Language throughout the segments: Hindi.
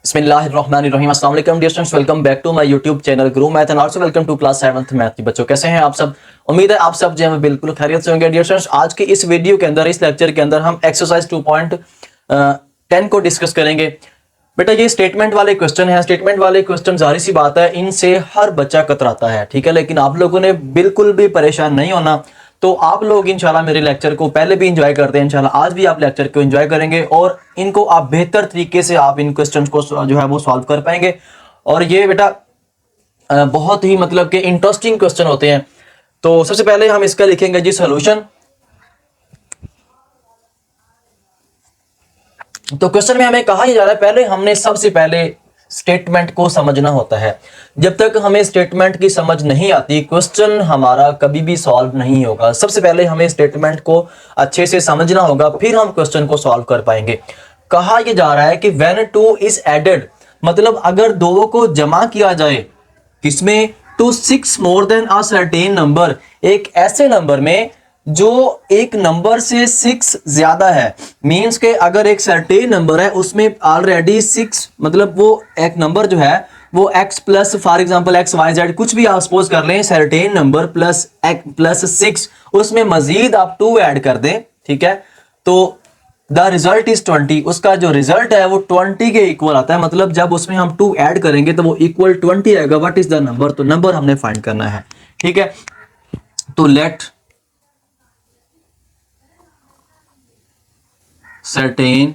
बिस्मिल्लाहिर्रहमानिर्रहीम अस्सलाम वालेकुम dear students, welcome back to my YouTube channel Guru math and also welcome to class 7th math की बच्चों। कैसे हैं आप सब? उम्मीद है आप सब जो है बिल्कुल खैरियत से होंगे। डियर स्टूडेंट्स, आज की इस वीडियो के अंदर, इस लेक्चर के अंदर हम एक्सरसाइज 2.10 को डिस्कस करेंगे। बेटा ये स्टेटमेंट वाले क्वेश्चन है। स्टेटमेंट वाले क्वेश्चन जाहिर सी बात है इनसे हर बच्चा कतराता है, ठीक है, लेकिन आप लोगों ने बिल्कुल भी परेशान नहीं होना। तो आप लोग इंशाल्लाह मेरे लेक्चर को पहले भी एंजॉय करते हैं, इंशाल्लाह आज भी आप लेक्चर को एंजॉय करेंगे और इनको आप बेहतर तरीके से आप इन क्वेश्चंस को जो है वो सॉल्व कर पाएंगे। और ये बेटा बहुत ही मतलब कि इंटरेस्टिंग क्वेश्चन होते हैं। तो सबसे पहले हम इसका लिखेंगे जी सॉल्यूशन। तो क्वेश्चन में हमें कहा जा रहा है पहले हमने सबसे पहले स्टेटमेंट को समझना होता है। जब तक हमें स्टेटमेंट की समझ नहीं आती क्वेश्चन हमारा कभी भी सॉल्व नहीं होगा। सबसे पहले हमें स्टेटमेंट को अच्छे से समझना होगा, फिर हम क्वेश्चन को सॉल्व कर पाएंगे। कहा यह जा रहा है कि व्हेन टू इज एडेड, मतलब अगर दो को जमा किया जाए किसमें, to 6 more than a certain number, एक ऐसे नंबर में जो एक नंबर से 6 ज्यादा है। मींस के अगर एक सर्टेन नंबर है उसमें ऑलरेडी 6, मतलब वो एक नंबर जो है वो x plus for example x y z कुछ भी आप सपोज कर लें, certain number plus x plus 6, उसमें मजीद आप 2 ऐड कर दें, ठीक है, तो द रिजल्ट इज 20। उसका जो रिजल्ट है वो 20 के इक्वल आता है। मतलब जब उसमें हम 2 ऐड करेंगे तो वो इक्वल 20 आएगा। What is the number? तो नंबर हमने फाइंड करना है, ठीक है। तो let certain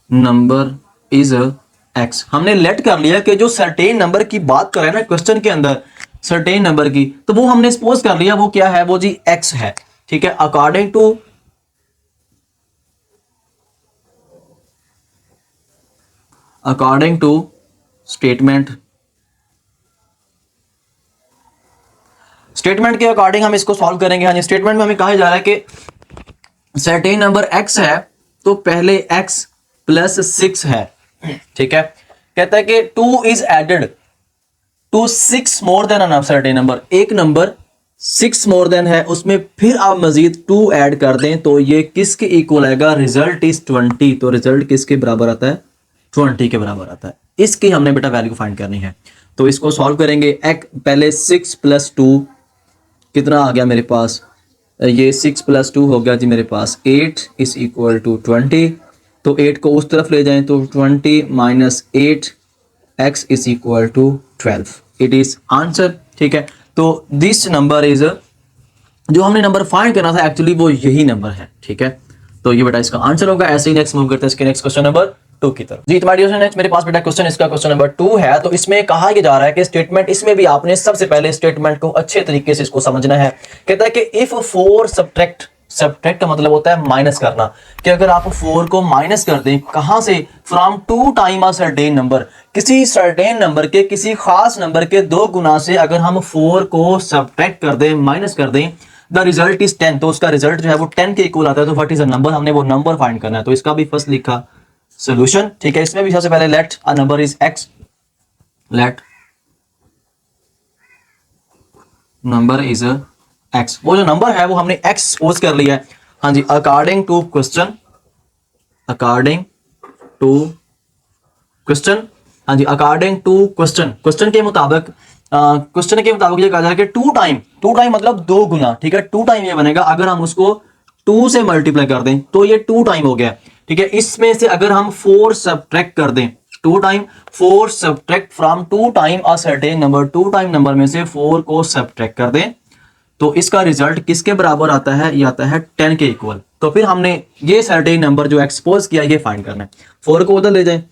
number is x। हमने लेट कर लिया कि जो सर्टेन नंबर की बात कर रहे हैं ना क्वेश्चन के अंदर, सर्टेन नंबर की, तो वो हमने सपोज कर लिया वो क्या है, वो जी x है, ठीक है। अकॉर्डिंग टू स्टेटमेंट के अकॉर्डिंग हम इसको सॉल्व करेंगे। हाँ जी, स्टेटमेंट में हमें कहा जा रहा है कि सर्टेन नंबर x है तो पहले x प्लस 6 है, ठीक है। कहता है कि 2 is added to 6 more than a certain number, एक नंबर 6 मोर देन है उसमें फिर आप मजीद 2 ऐड कर दें तो ये किसके इक्वल आएगा? Result is 20। तो रिजल्ट किसके बराबर आता है? 20 के बराबर आता है। इसकी हमने बेटा वैल्यू फाइंड करनी है। तो इसको सॉल्व करेंगे। एक पहले 6 प्लस 2 कितना आ गया मेरे पास? ये 6 प्लस 2 हो गया जी मेरे पास 8 इज इक्वल टू 20। तो 8 को उस तरफ ले जाएं तो 20 minus 8 x is equal to 12। It is answer, ठीक है। तो दिस नंबर इज, जो हमने नंबर फाइंड करना था एक्चुअली वो यही नंबर है, ठीक है। तो ये बेटा इसका आंसर होगा। ऐसे ही नेक्स्ट मूव करते हैं इसके नेक्स्ट क्वेश्चन नंबर 2 की तरफ। जी तुम्हारी नेक्स्ट मेरे पास बेटा क्वेश्चन, इसका क्वेश्चन नंबर 2 है। तो इसमें कहा यह जा रहा है कि स्टेटमेंट, इसमें भी आपने सबसे पहले स्टेटमेंट को अच्छे तरीके से इसको समझना है। कहता है कि इफ 4 सब्ट्रैक्ट का मतलब होता है माइनस करना, कि अगर आप 4 को माइनस कर दें कहां से? From 2 time a certain number, किसी सर्टेन नंबर के किसी खास नंबर के 2 गुना से अगर हम 4 को सब्ट्रैक्ट कर दें, माइनस कर दें, द रिजल्ट इज 10, तो उसका रिजल्ट जो है वो 10 के इक्वल आता है। तो व्हाट इज द नंबर? हमने वो नंबर फाइंड करना है। तो इसका भी फर्स्ट लिखा सॉल्यूशन, ठीक है। इसमें भी सबसे पहले let a number is x, let number is x। वो जो नंबर है वो हमने x सपोज कर लिया है। हाँ जी, अकॉर्डिंग टू क्वेश्चन, हाँ जी, अकॉर्डिंग टू क्वेश्चन के मुताबिक, ये कहा जा रहा है कि 2 टाइम मतलब 2 गुना, ठीक है। 2 टाइम ये बनेगा अगर हम उसको 2 से मल्टीप्लाई कर दें तो ये 2 टाइम हो गया, ठीक है। इसमें से अगर हम 4 सब्ट्रैक्ट कर दें, 2 time 4 subtract from 2 time a certain number, 2 time number में से 4 को सब्ट्रैक्ट कर दें तो इसका रिजल्ट किसके बराबर आता है? ये आता है 10 के इक्वल। तो फिर हमने ये सर्टेन नंबर जो एक्सपोज किया ये फाइंड करना है। 4 को उधर ले जाएं,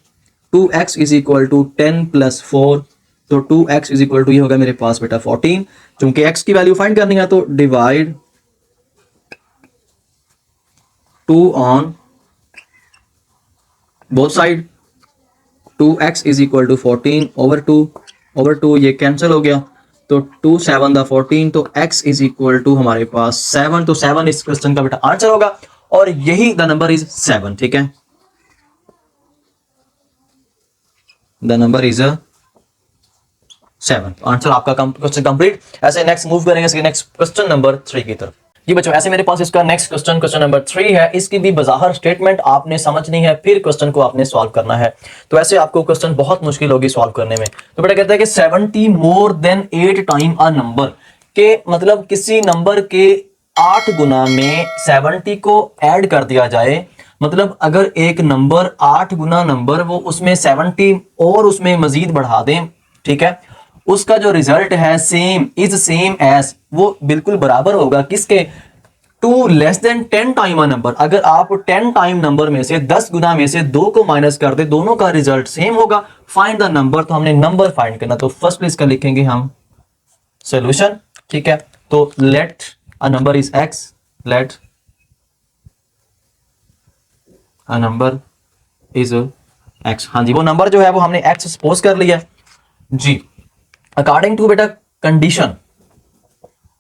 2x is equal to 10 plus 4, तो 2x इज इक्वल टू ये होगा मेरे पास बेटा 14। चूंकि x की वैल्यू फाइंड करनी है तो divide 2 on both side, 2x is equal to 14 over 2 ये कैंसिल हो गया, तो 2 7 द 14, तो x इज इक्वल टू हमारे पास 7। तो 7 इस क्वेश्चन का बेटा आंसर होगा और यही द नंबर इज 7, ठीक है। The number is 7। आंसर आपका क्वेश्चन कंप्लीट। ऐसे नेक्स्ट मूव करेंगे इसके नेक्स्ट क्वेश्चन नंबर 3 की तरफ। जी बच्चों, ऐसे मेरे पास इसका नेक्स्ट क्वेश्चन, क्वेश्चन नंबर 3 है। इसकी भी बाहर स्टेटमेंट आपने समझनी है, फिर क्वेश्चन को आपने सॉल्व करना है। तो ऐसे आपको क्वेश्चन बहुत मुश्किल होगी सॉल्व करने में। तो बेटा कहता है कि 70 more than 8 time a number, के मतलब किसी नंबर के 8 गुना में 70 को ऐड कर दिया जाए। मतलब अगर एक नंबर 8 गुना नंबर वो उसमें 70 और उसमें मजीद बढ़ा दें, ठीक है, उसका जो रिजल्ट है सेम इज सेम एज, वो बिल्कुल बराबर होगा किसके, 2 less than 10 time a number. अगर आप 10 टाइम नंबर में से 10 गुना में से 2 को माइनस कर दे, दोनों का रिजल्ट सेम होगा। फाइंड द नंबर, तो हमने नंबर फाइंड करना, तो फर्स्ट प्लेस का लिखेंगे हम सोल्यूशन, ठीक है। तो let a number is x, let a number is x. हाँ जी, वो नंबर जो है वो हमने एक्स सपोज कर लिया जी। अकॉर्डिंग टू बेटा कंडीशन,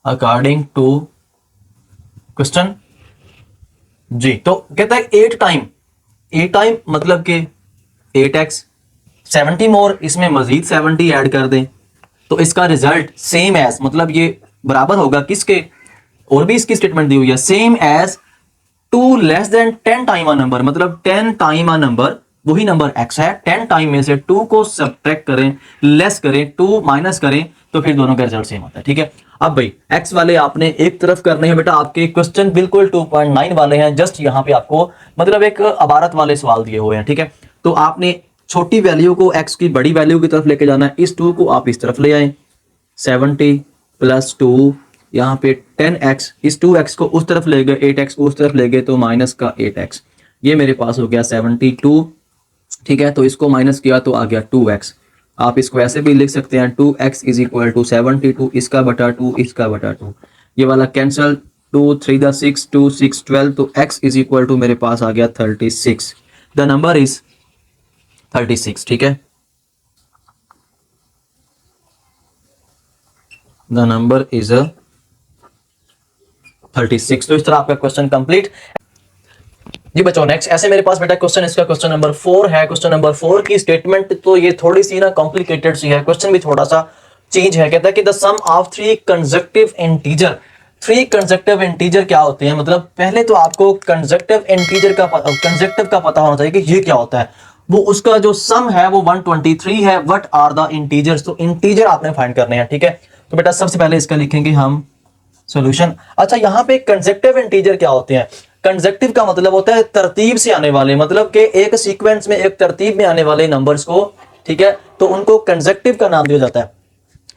अकॉर्डिंग टू क्वेश्चन जी, तो कहता है 8 टाइम, 8 टाइम मतलब कि 8x, 70 मोर, इसमें मजीद 70 ऐड कर दें तो इसका रिजल्ट सेम एज, मतलब ये बराबर होगा किसके, और भी इसकी स्टेटमेंट दी हुई है, same as 2 less than 10 time a number, मतलब 10 टाइम अ नंबर, वही नंबर x है, 10 टाइम में से 2 को सब्ट्रैक्ट करें, लेस करें, 2 माइनस करें, तो फिर दोनों का रिजल्ट सेम होता है, ठीक है। अब भाई x वाले आपने एक तरफ करने हैं बेटा, आपके क्वेश्चन बिल्कुल 2.9 वाले हैं, जस्ट यहाँ पे आपको मतलब एक अबारत वाले सवाल दिए हुए हैं, ठीक है। तो आपने छोटी वैल्यू को x की बड़ी वैल्यू की तरफ लेके जाना है, इस 2 को आप इस तरफ ले आए, 70 प्लस 2, यहाँ पे 10x, इस 2x को उस तरफ ले गए, 8x को उस तरफ ले गए, तो माइनस का 8x, ये मेरे पास हो गया 72, ठीक है। तो इसको माइनस किया तो आ गया 2x। आप इसको ऐसे भी लिख सकते हैं 2x इज इक्वल टू 72, इसका बटा 2, इसका बटा 2, ये वाला कैंसल, 2 3 द 6, 2 6 12, तो x इज इक्वल टू मेरे पास आ गया 36, द नंबर इज 36, ठीक है। The number is 36। तो इस तरह आपका क्वेश्चन कंप्लीट जी बच्चों। नेक्स्ट ऐसे मेरे पास बेटा क्वेश्चन, इसका क्वेश्चन नंबर 4 है। क्वेश्चन नंबर 4 की स्टेटमेंट तो ये थोड़ी सी ना कॉम्प्लिकेटेड सी है, क्वेश्चन भी थोड़ा सा चेंज है। कहता है कि the sum of 3 consecutive integer, 3 consecutive integer क्या होते हैं, मतलब पहले तो आपको कंसेक्यूटिव इंटीजर का कंसेक्यूटिव का पता होना चाहिए कि ये क्या होता है। वो उसका जो सम है वो 123 है। व्हाट आर द इंटीजर्स, तो इंटीजर आपने फाइंड करने हैं, ठीक है। तो बेटा सबसे पहले इसका लिखेंगे हम सॉल्यूशन। अच्छा, यहाँ पे कंसेक्यूटिव इंटीजर क्या होते हैं, कंसेक्यूटिव का मतलब होता है तरतीब से आने वाले, मतलब कि एक सीक्वेंस में एक तरतीब में आने वाले नंबर्स को, ठीक है, तो उनको कंसेक्यूटिव का नाम दिया जाता है।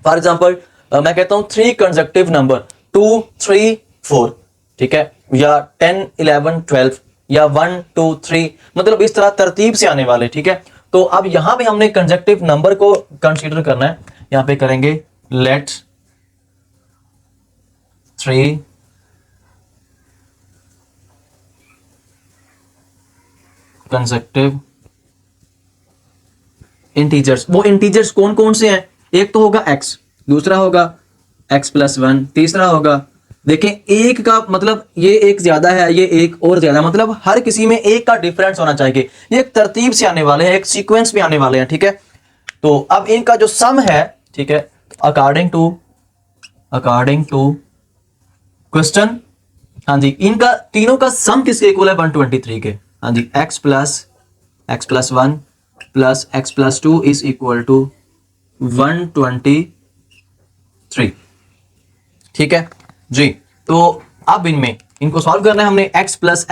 फॉर एग्जांपल मैं कहता हूं 3 कंसेक्यूटिव नंबर 2 3 4, ठीक है, या 10 11 12, या 1 2 3, मतलब इस तरह तरतीब से आने वाले, ठीक है। तो अब यहां पे हमने कंसेक्यूटिव नंबर को कंसीडर करना है। यहां पे करेंगे लेट 3 कंसेक्यूटिव इंटीजर्स। वो इंटीजर्स कौन कौन से हैं, एक तो होगा x, दूसरा होगा x प्लस 1, तीसरा होगा, देखें एक का मतलब ये एक ज्यादा है, ये एक और ज्यादा, मतलब हर किसी में एक का डिफरेंस होना चाहिए। ये एक तरतीब से आने वाले हैं, एक सीक्वेंस में आने वाले हैं, ठीक है। तो अब इनका जो सम है, ठीक है, अकॉर्डिंग टू क्वेश्चन, हाँ जी, इनका तीनों का सम किसके इक्वल है, 123 के। हाँ जी, x plus 1 plus x plus 2 is equal to 123, ठीक है जी। तो अब इनको सॉल्व करना है हमने। x प्लस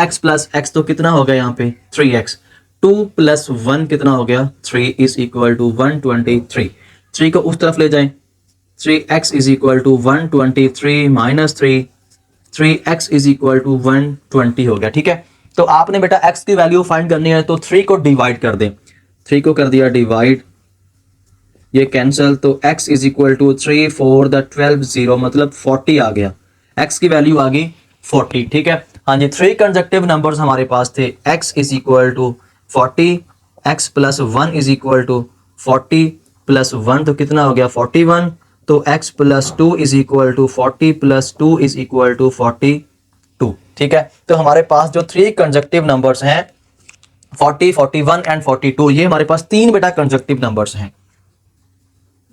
x तो कितना हो गया यहाँ पे 3x, 2 प्लस 1 कितना हो गया 3 इज इक्वल टू 123, 3 को उस तरफ ले जाएं, 3x is equal to 123 minus 3x is equal to 120 हो गया, ठीक है। तो आपने बेटा x की वैल्यू फाइंड करनी है, तो 3 को डिवाइड कर दें, 3 को कर दिया डिवाइड, ये कैंसल, तो x is equal to 3 4 the 12 0, मतलब 40 आ गया, x की वैल्यू आ गई 40, ठीक है। हाँ जी, 3 कंसेक्यूटिव नंबर्स हमारे पास थे, x is equal to 40, x plus 1 is equal to 40 plus 1, तो कितना हो गया 41, तो x plus 2 is equal to 40 plus 2 is equal to 42, ठीक है। तो हमारे पास जो 3 कंसेक्यूटिव नंबर्स हैं 40 41 एंड 42, ये हमारे पास 3 बेटा कंसेक्यूटिव नंबर्स हैं।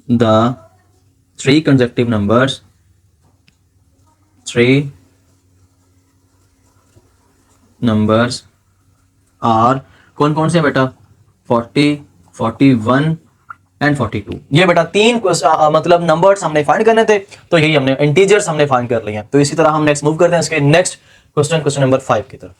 The 3 consecutive numbers, 3 numbers are, कौन कौन से बेटा, 40, 41 एंड 42। ये बेटा तीन मतलब नंबर्स हमने फाइंड करने थे, तो यही हमने इंटीजर्स हमने फाइंड कर लिए हैं। तो इसी तरह हम नेक्स्ट मूव करते हैं इसके नेक्स्ट क्वेश्चन नंबर 5 की तरफ।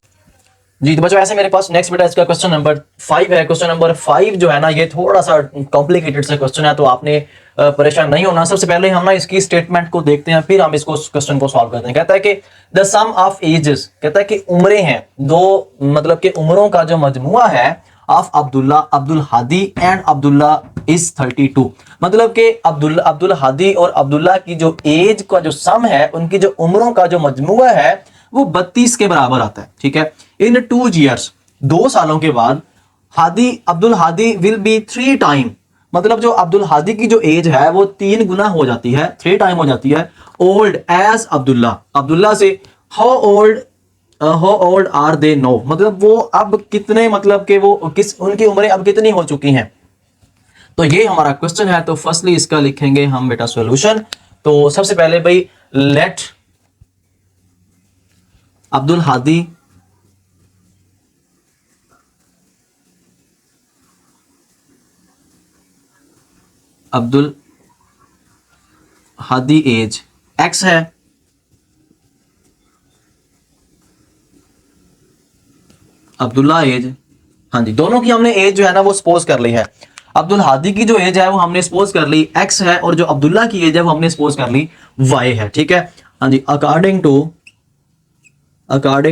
जी तो बच्चों ऐसे मेरे पास नेक्स्ट बेटा इसका क्वेश्चन नंबर 5 है। क्वेश्चन नंबर 5 जो है ना ये थोड़ा सा कॉम्प्लिकेटेड सा क्वेश्चन है, तो आपने परेशान नहीं होना। सबसे पहले हम ना इसकी स्टेटमेंट को देखते हैं, फिर हम इसको क्वेश्चन को सॉल्व करते हैं। कहता है कि द सम ऑफ एजेस, कहता है कि उम्रें हैं दो, मतलब कि उम्रों का जो मजमुआ है of Abdullah, Abdul Hadi and Abdullah is 32। मतलब कि अब्दुल हादी और अब्दुल्ला की जो एज का जो सम है, उनकी जो उम्रों का जो मजमुआ है वो 32 के बराबर आता है। ठीक है, इन 2 years, 2 सालों के बाद Abdul Hadi will be 3 time, मतलब जो अब्दुल हादी की जो एज है वो 3 गुना हो जाती है, 3 टाइम हो जाती है ओल्ड एज अब्दुल्ला, अब्दुल्ला से। How old are they now, मतलब वो अब कितने, मतलब कि वो किस, उनकी उम्रें अब कितनी हो चुकी हैं। तो ये हमारा क्वेश्चन है। तो फर्स्टली इसका लिखेंगे हम बेटा सॉल्यूशन। तो सबसे पहले भाई let Abdul Hadi age x है, अब्दुल्ला एज, हाँ जी दोनों की हमने एज जो है ना वो सपोज कर ली है। अब्दुल हादी की जो एज है वो हमने सपोज कर ली एक्स है, और जो अब्दुल्ला की एज है वो हमने सपोज कर ली वाई है। ठीक है, हाँ जी अकॉर्डिंग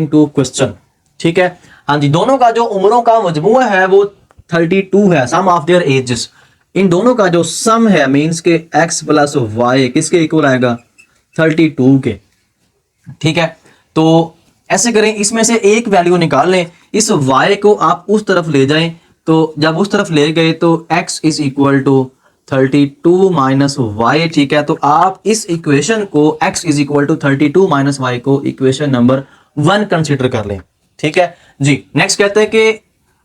टू क्वेश्चन। ठीक है, हाँ जी दोनों का जो उम्रों का मजमुआ है वो 32 है, सम ऑफ देयर एजेस। इन दोनों का जो सम है मींस के x प्लस वाई किसके इक्वल आएगा, 32 के। ठीक है, तो ऐसे करें, इसमें से एक वैल्यू निकाल लें, इस y को आप उस तरफ ले जाएं, तो जब उस तरफ ले गए तो x is equal to 32 minus y. ठीक है, तो आप इस इक्वेशन को x is equal to 32 minus y को इक्वेशन नंबर 1 कंसिडर कर लें। ठीक है जी, नेक्स्ट कहते हैं कि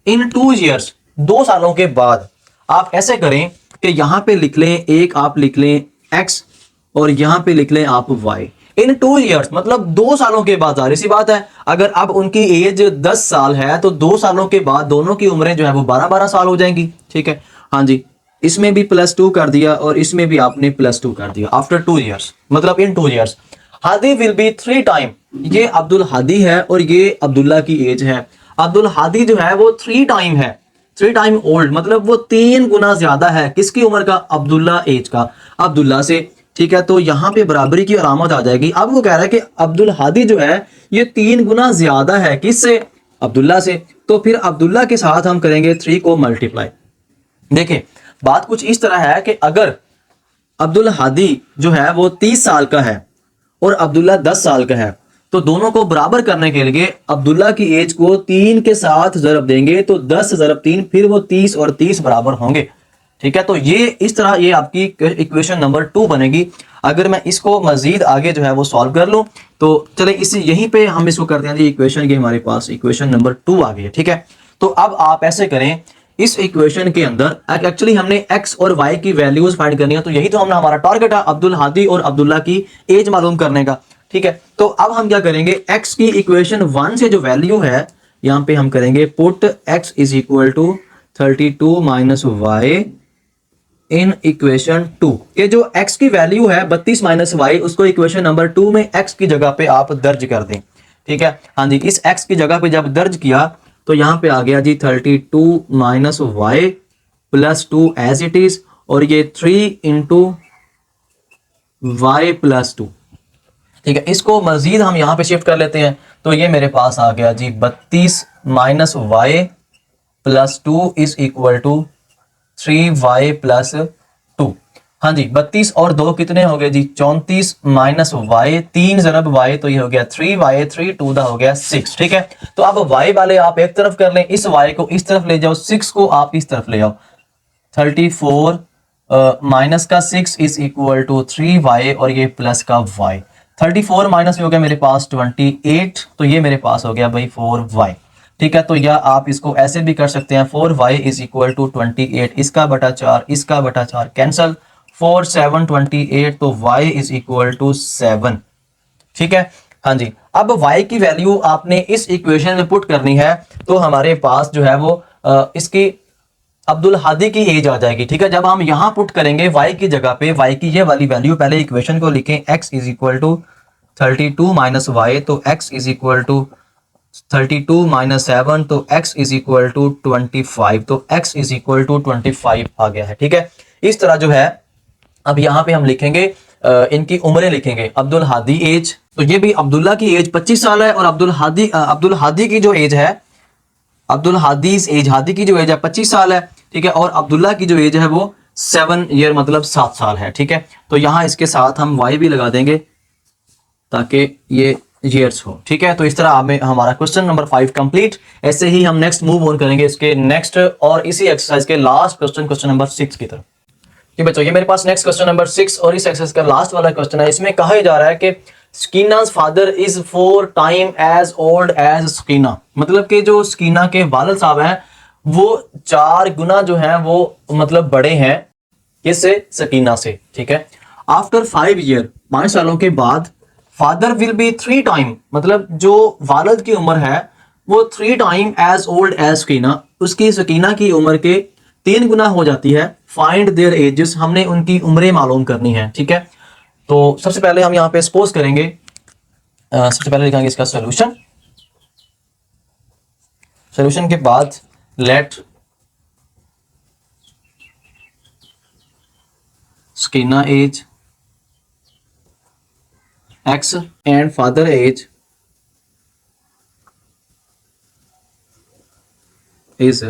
इन 2 years, 2 सालों के बाद आप ऐसे करें कि यहां पे लिख लें, एक आप लिख लें x और यहां पे लिख लें आप y। इन 2 years मतलब 2 सालों के बाद, जाहिर सी बात है अगर अब उनकी एज 10 साल है तो 2 सालों के बाद दोनों की उम्रें जो है वो 12-12 साल हो जाएंगी। ठीक है, हाँ जी इसमें भी +2 कर दिया और इसमें भी आपने +2 कर दिया आफ्टर 2 years, मतलब इन 2 years Hadi will be 3 time. ये अब्दुल हादी है और ये अब्दुल्ला की एज है। अब्दुल हादी जो है वो 3 टाइम है, 3 टाइम ओल्ड, मतलब वो 3 गुना ज्यादा है किसकी उम्र का, अब्दुल्ला एज का, अब्दुल्ला से। ठीक है, तो यहां पे बराबरी की अलामत आ जाएगी। अब वो कह रहा है कि अब्दुल हादी जो है ये 3 गुना ज्यादा है किससे, अब्दुल्ला से। तो फिर अब्दुल्ला के साथ हम करेंगे 3 को मल्टीप्लाई। देखिए बात कुछ इस तरह है कि अगर अब्दुल हादी जो है वो 30 साल का है और अब्दुल्ला 10 साल का है, तो दोनों को बराबर करने के लिए अब्दुल्ला की एज को 3 के साथ जरब देंगे, तो 10 ज़रब 3 फिर वो 30 और 30 बराबर होंगे। ठीक है, तो ये इस तरह ये आपकी इक्वेशन नंबर 2 बनेगी। अगर मैं इसको मजीद आगे जो है वो सॉल्व कर लूं तो चले इसी यहीं पे हम इसको करते हैं जी, इक्वेशन की हमारे पास इक्वेशन नंबर 2 आ गई है। ठीक है, तो अब आप ऐसे करें, इस इक्वेशन के अंदर एक्चुअली हमने x और y की वैल्यूज फाइंड करनी है, तो यही तो हमारा टारगेट है, अब्दुल हादी और अब्दुल्ला की एज मालूम करने का। ठीक है, तो अब हम क्या करेंगे, x की इक्वेशन 1 से जो वैल्यू है यहां पे हम करेंगे put x is equal to 32 minus y in equation 2। ये जो x की वैल्यू है 32 माइनस वाई, उसको इक्वेशन नंबर 2 में x की जगह पे आप दर्ज कर दें। ठीक है, हाँ जी इस x की जगह पे जब दर्ज किया तो यहां पे आ गया जी 32 minus y plus 2 as it is, और ये 3 इंटू वाई प्लस 2। ठीक है, इसको मजीद हम यहां पे शिफ्ट कर लेते हैं, तो ये मेरे पास आ गया जी 32 minus y plus 2 is equal to 3y plus 2। हाँ जी 32 और 2 कितने हो गए जी 34 माइनस वाई, 3 ज़रब y, तो ये हो गया 3y, 3 2 दा हो गया 6। ठीक है, तो अब y वाले आप एक तरफ कर लें, इस y को इस तरफ ले जाओ, 6 को आप इस तरफ ले आओ। 34 माइनस का 6 इज इक्वल टू 3y और ये प्लस का y। 34 माइनस हो गया मेरे पास 28, तो ये मेरे पास हो गया भाई 4y। ठीक है, तो या आप इसको ऐसे भी कर सकते हैं 4y इज इक्वल टू 28, इसका बटा 4 इसका बटा 4 कैंसल, 4 7 28, तो y इज इक्वल टू 7। ठीक है, हाँ जी, अब y की वैल्यू आपने इस इक्वेशन में पुट करनी है, तो हमारे पास जो है वो इसकी अब्दुल हादी की एज आ जाएगी। ठीक है, जब हम यहाँ पुट करेंगे y की जगह पे y की ये वाली वैल्यू, पहले इक्वेशन को लिखें x is equal to 32 minus y, तो x is equal to 32 minus 7, तो x इज इक्वल टू 25, तो x इज इक्वल टू 25 आ गया है। ठीक है, इस तरह जो है अब यहाँ पे हम लिखेंगे इनकी उम्रें लिखेंगे। अब्दुल हादी एज, तो ये भी अब्दुल्ला की एज 25 साल है, और अब्दुल हादी की जो एज है, अब्दुल हादीज एज, हादी की जो एज है 25 साल है। ठीक है, और अब्दुल्ला की जो एज है वो 7 ईयर मतलब 7 साल है। ठीक है, तो यहाँ इसके साथ हम y भी लगा देंगे ताकि ये ईयर्स हो। ठीक है, तो इस तरह हमें हमारा क्वेश्चन नंबर 5 कंप्लीट। ऐसे ही हम नेक्स्ट मूव ऑन करेंगे इसके नेक्स्ट और इसी एक्सरसाइज के लास्ट क्वेश्चन नंबर 6 की तरफ। ठीक बच्चों, ये मेरे पास नेक्स्ट क्वेश्चन नंबर 6 और इस एक्सरसाइज का लास्ट वाला क्वेश्चन है। इसमें कहा जा रहा है कि Sakina's father is 4 time as old as Sakina, मतलब कि जो स्कीना के वालिद साहब हैं वो 4 गुना जो हैं वो मतलब बड़े हैं किससे, सकीना से। ठीक है, आफ्टर 5 ईयर, 5 सालों के बाद, फादर विल बी 3 टाइम, मतलब जो वालिद की उम्र है वो 3 time as old as Sakina, उसकी सकीना की उम्र के 3 गुना हो जाती है। फाइंड देयर एजेस, हमने उनकी उम्रें मालूम करनी है। ठीक है, तो सबसे पहले हम यहाँ पे सपोज करेंगे, सबसे पहले लिखेंगे इसका सॉल्यूशन। सॉल्यूशन के बाद let Sakina age x and father age is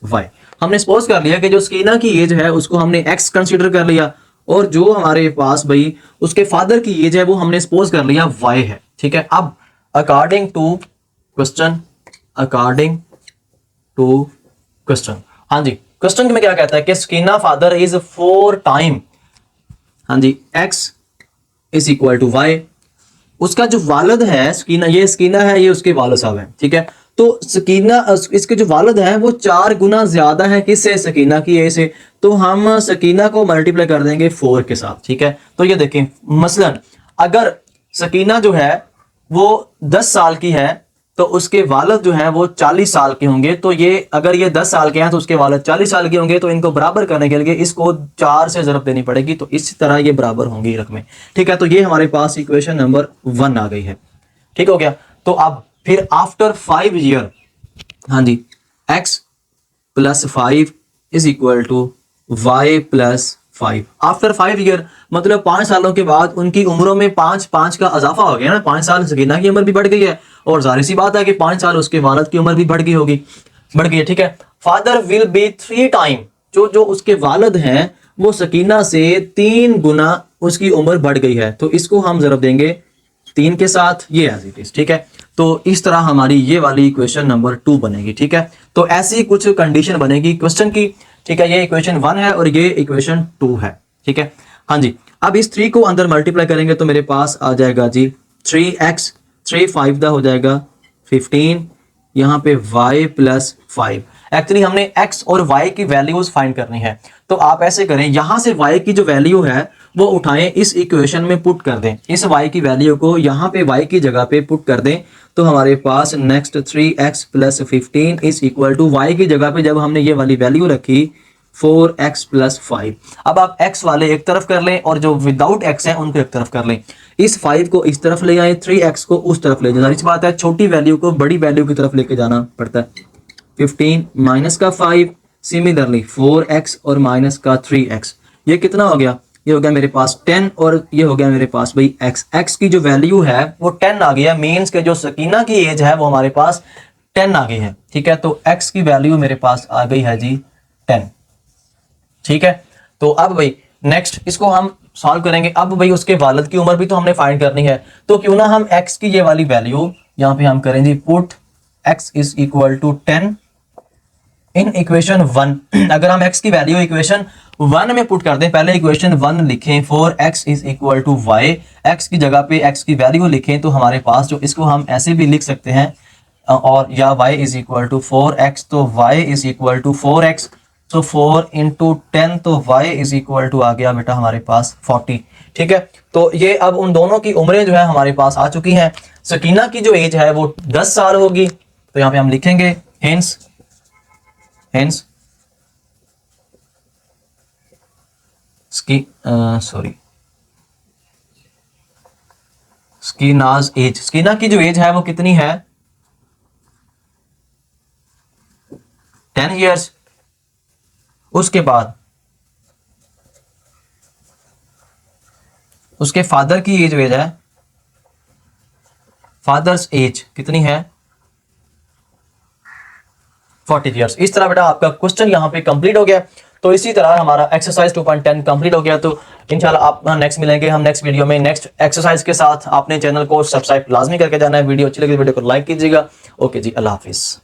y। हमने सपोज कर लिया कि जो स्कीना की एज है उसको हमने x कंसीडर कर लिया, और जो हमारे पास भाई उसके फादर की एज है वो हमने सपोज कर लिया y है। ठीक है, अब अकॉर्डिंग टू क्वेश्चन, हाँ जी, क्वेश्चन में क्या कहता है कि स्कीना फादर इज 4 टाइम, हाँ जी, x is equal to y। उसका जो वालिद है स्कीना, ये स्कीना है, ये उसके वालिद साहब हैं। ठीक है, तो सकीना इसके जो वालिद हैं वो 4 गुना ज्यादा है किससे, सकीना की एज से, तो हम सकीना को मल्टीप्लाई कर देंगे 4 के साथ। ठीक है, तो ये देखें मसलन अगर सकीना जो है वो 10 साल की है तो उसके वालिद जो हैं वो 40 साल के होंगे, तो ये अगर ये 10 साल के हैं तो उसके वालिद 40 साल के होंगे, तो इनको बराबर करने के लिए इसको 4 से ज़रब देनी पड़ेगी, तो इस तरह ये बराबर होंगी रकमें। ठीक है, तो ये हमारे पास इक्वेशन नंबर 1 आ गई है। ठीक हो गया, तो अब फिर आफ्टर 5 ईयर, हाँ जी, x plus 5 is equal to y plus 5। After 5 year मतलब 5 सालों के बाद उनकी उम्रों में 5 का इजाफा हो गया ना, 5 साल सकीना की उम्र भी बढ़ गई है, और जाहिर सी बात है कि 5 साल उसके वालिद की उम्र भी बढ़ गई है। ठीक है, फादर विल बी 3 टाइम, जो उसके वालिद हैं वो सकीना से 3 गुना उसकी उम्र बढ़ गई है, तो इसको हम ज़रब देंगे 3 के साथ, ये एज इट इज। ठीक है, तो इस तरह हमारी ये वाली इक्वेशन नंबर 2 बनेगी। ठीक है, तो ऐसी कुछ कंडीशन बनेगी क्वेश्चन की। ठीक है, ये इक्वेशन 1 है और ये इक्वेशन 2 है। ठीक है, हाँ जी, अब इस 3 को अंदर मल्टीप्लाई करेंगे तो मेरे पास आ जाएगा जी 3x, 3 5 दा हो जाएगा 15, यहाँ पे y प्लस 5। एक्चुअली हमने x और y की वैल्यूज फाइंड करनी है, तो आप ऐसे करें, यहां से y की जो वैल्यू है वो उठाएं, इस इक्वेशन में पुट कर दें, इस y की वैल्यू को यहाँ पे y की जगह पे पुट कर दें, तो हमारे पास next 3x plus 15 is equal to y की जगह पे जब हमने ये वाली वैल्यू रखी 4x प्लस 5। अब आप x वाले एक तरफ कर लें और जो विदाउट x है उनको एक तरफ कर लें। इस 5 को इस तरफ ले आए, 3x को उस तरफ ले जाए। जाहिर सी बात है छोटी वैल्यू को बड़ी वैल्यू की तरफ लेके जाना पड़ता है। 15 माइनस का 5, सिमिलरली 4x और माइनस का 3x, ये कितना हो गया, ये हो गया मेरे पास 10, और ये हो गया मेरे पास भाई x की जो वैल्यू है वो 10 आ गया। मीन्स के जो सकीना की एज है वो हमारे पास 10 आ गई है। ठीक है, तो x की वैल्यू मेरे पास आ गई है जी 10। ठीक है, तो अब भाई नेक्स्ट इसको हम सॉल्व करेंगे। अब भाई उसके वालिद की उम्र भी तो हमने फाइंड करनी है, तो क्यों ना हम x की ये वाली वैल्यू यहाँ पे हम करें जी put x is equal to 10 in equation 1। अगर हम x की वैल्यू इक्वेशन 1 में पुट कर दें, पहले इक्वेशन 1 लिखें 4x is equal to y, x की जगह पे x की वैल्यू लिखें, तो हमारे पास जो इसको हम ऐसे भी लिख सकते हैं, और या y is equal to 4x, तो y is equal to 4x, तो 4 इंटू 10, तो y इज इक्वल टू आ गया बेटा हमारे पास 40। ठीक है, तो ये अब उन दोनों की उम्रें जो है हमारे पास आ चुकी हैं। सकीना की जो एज है वो 10 साल होगी, तो यहां पे हम लिखेंगे हेंस स्कीनाज एज, स्कीना की जो एज है वो कितनी है 10 ईयर्स। उसके बाद उसके फादर की एज है, फादर्स एज कितनी है 40 ईयर्स। इस तरह बेटा आपका क्वेश्चन यहाँ पे कंप्लीट हो गया। तो इसी तरह हमारा एक्सरसाइज 2.10 कंप्लीट हो गया। तो इंशाल्लाह आप नेक्स्ट मिलेंगे हम नेक्स्ट वीडियो में नेक्स्ट एक्सरसाइज के साथ। आपने चैनल को सब्सक्राइब लाजमी करके जाना है। वीडियो अच्छी लगी वीडियो को लाइक कीजिएगा। ओके जी, अल्लाह हाफिज।